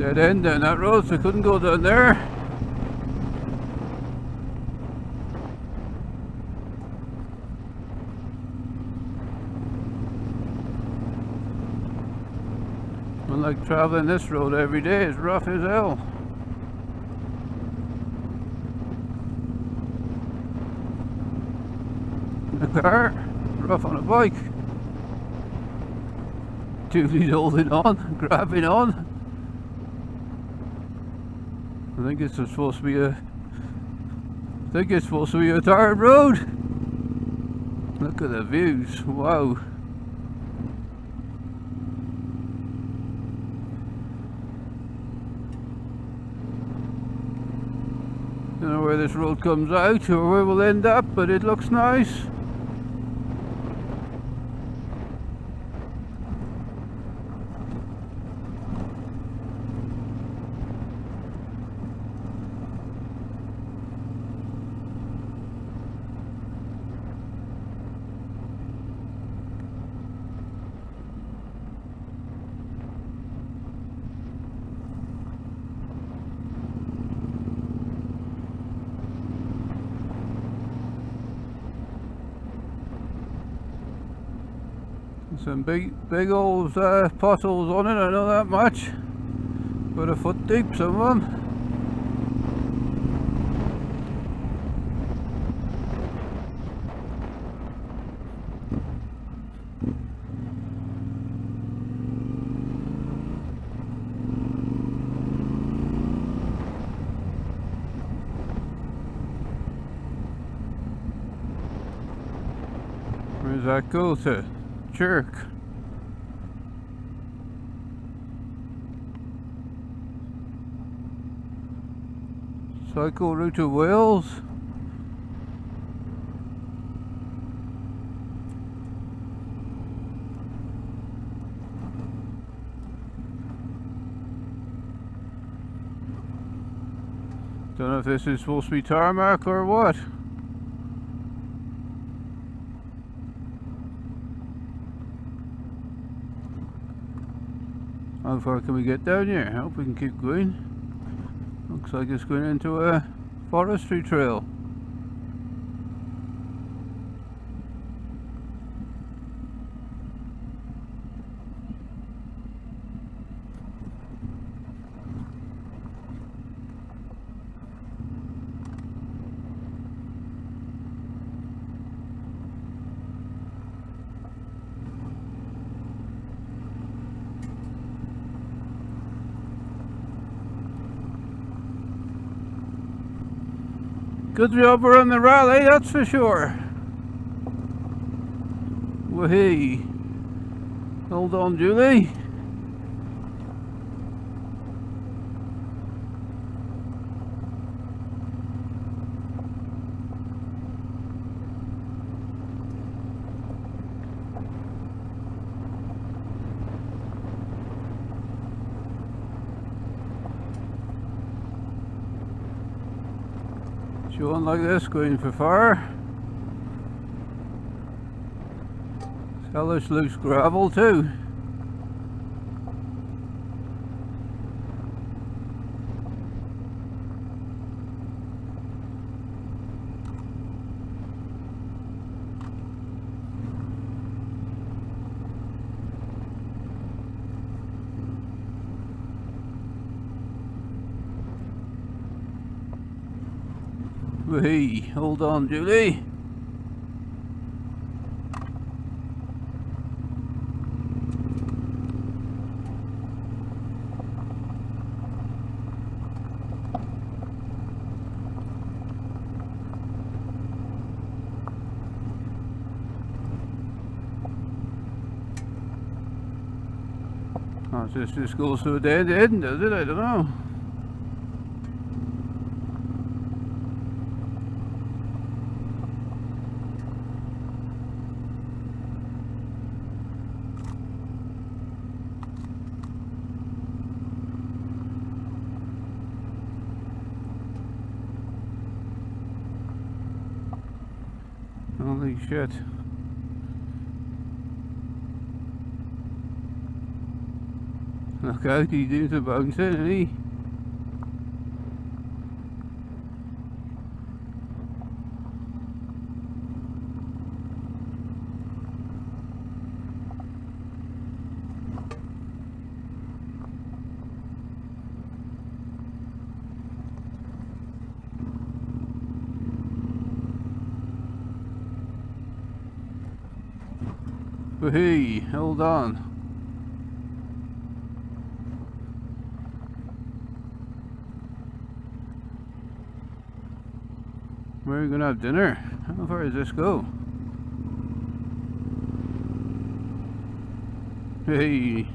Dead end down that road, so I couldn't go down there. Like travelling this road every day is rough as hell. In a car, rough on a bike. Julie's holding on, grabbing on. I think it's supposed to be a tarred road. Look at the views, wow. Don't know where this road comes out or where we'll end up, but it looks nice. Some big old potholes on it, I know that much. About a foot deep, some of them. Where does that go to? Jerk. Cycle route to Wales. Don't know if this is supposed to be tarmac or what. How far can we get down here? I hope we can keep going. Looks like it's going into a forestry trail. Good job we're on the rally, that's for sure. Wahey. Hold on, Julie. One like this going for far. Hellish loose gravel too. Hey, hold on, Julie. Oh, this goes to a dead end, does it? I don't know. Holy shit. Look out, he's doing some bouncing, isn't he? But hey, hold on. Where are we gonna have dinner? How far does this go? Hey.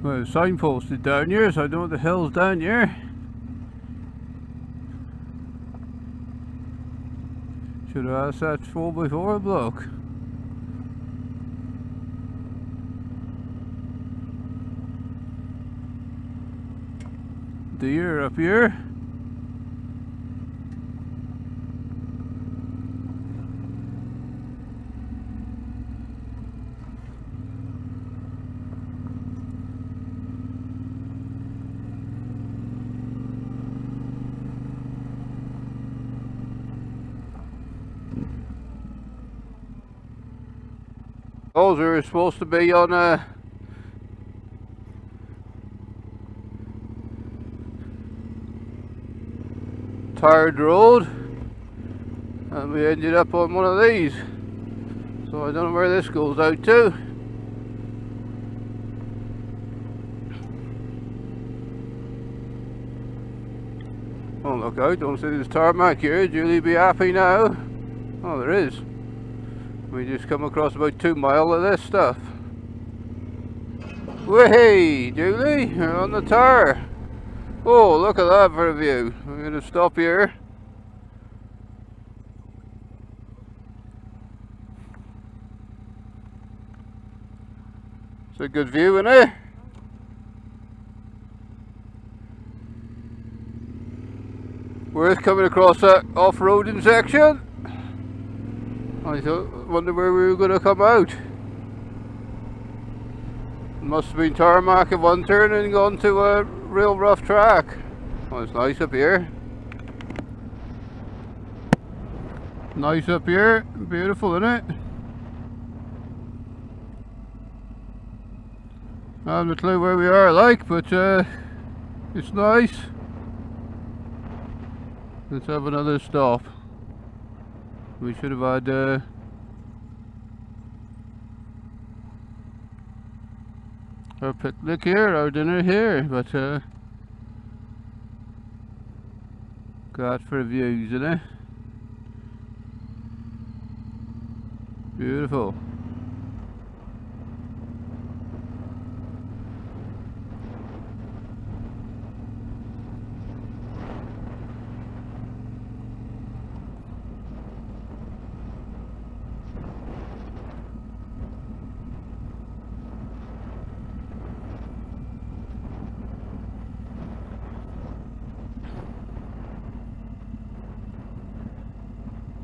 Well, the signpost is down here, so I don't know what the hell's down here. Should have asked that 4x4 bloke. Deer up here. Oh, we were supposed to be on a tarred road, and we ended up on one of these. So I don't know where this goes out to. Oh, look out, don't see there's tarmac here. Julie be happy now. Oh, there is. We just come across about 2 miles of this stuff. Way, Julie, you're on the tar. Oh, look at that for a view. I'm going to stop here. It's a good view, isn't it? Worth coming across that off-roading section. I wonder where we were going to come out. Must have been tarmac at one turn and gone to a real rough track. Oh, it's nice up here. Nice up here. Beautiful, isn't it? I haven't a clue where we are like, but it's nice. Let's have another stop. We should have had our picnic here, our dinner here, but got for views, isn't it? Beautiful.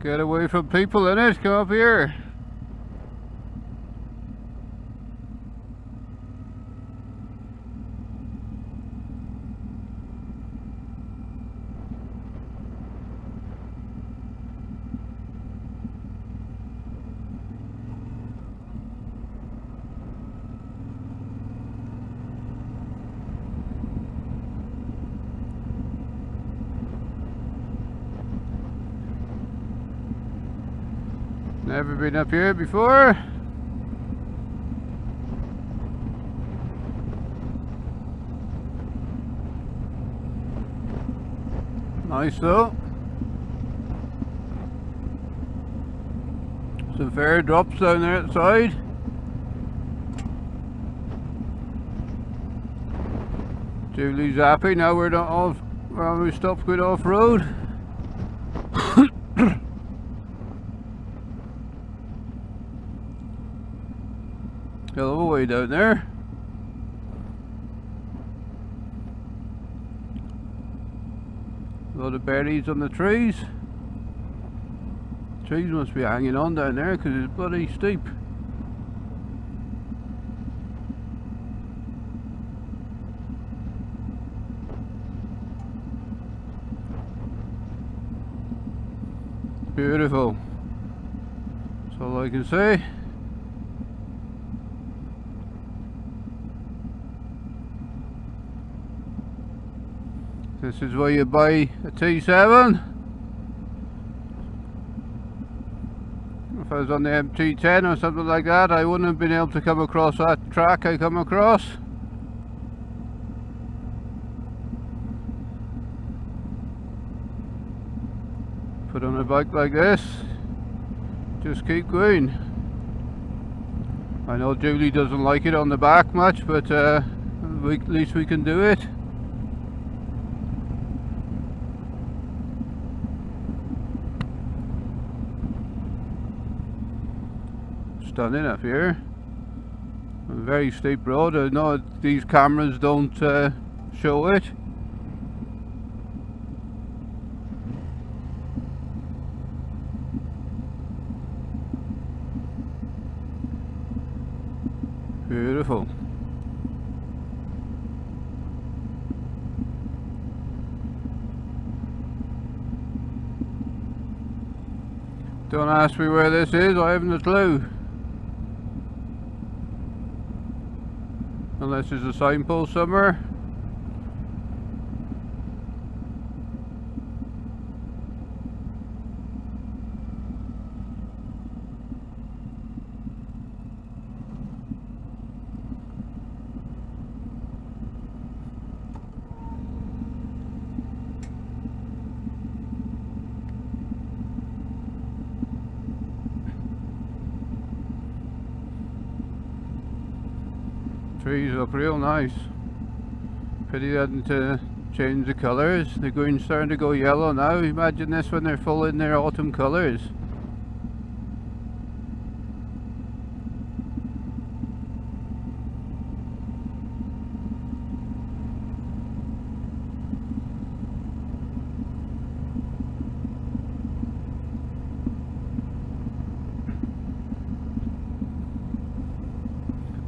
Get away from people, innit? Come up here. Never been up here before. Nice though. Some fair drops down there at the side. Julie's happy now we're not off. Well, we stopped going off road. Hello, way down there. A lot of berries on the trees. Trees must be hanging on down there because it's bloody steep. Beautiful. That's all I can say. This is where you buy a T7. If I was on the MT10 or something like that, I wouldn't have been able to come across that track I come across. Put on a bike like this, just keep going. I know Julie doesn't like it on the back much, but at least we can do it. Stunning up here. A very steep road. I know these cameras don't show it. Beautiful. Don't ask me where this is, I haven't a clue. Unless there's a signpost somewhere. Trees look real nice. Pity they hadn't changed the colours. They're starting to go yellow now. Imagine this when they're full in their autumn colours.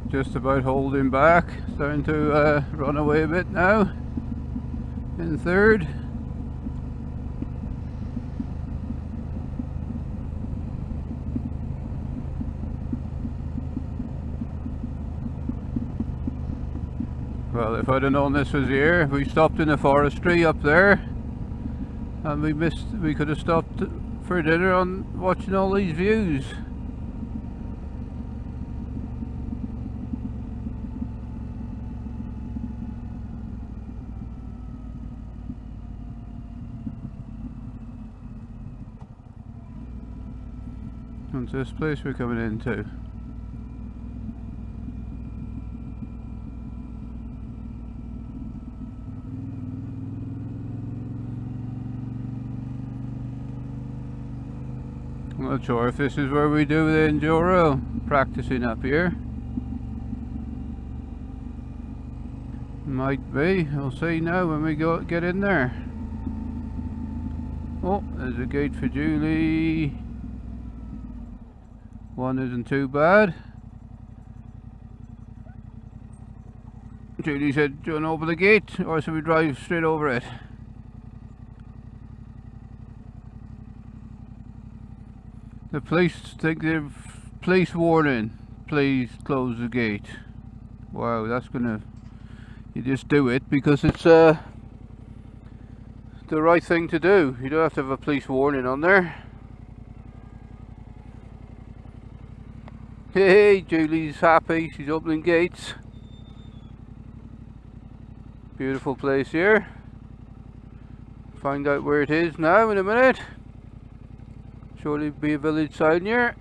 Just about holding back, starting to run away a bit now, in third. Well, if I'd have known this was here, we stopped in a forestry up there, and we could have stopped for dinner on watching all these views. What's this place we're coming into? I'm not sure if this is where we do the enduro practicing up here. Might be. We'll see now when we get in there. Oh, there's a gate for Julie. One isn't too bad. Julie said, do you want to open the gate or should we drive straight over it? The police think they're police warning. Please close the gate. Wow, that's gonna... You just do it because it's the right thing to do. You don't have to have a police warning on there. Hey, Julie's happy, she's opening gates. Beautiful place here. find out where it is now in a minute. Surely be a village sign here.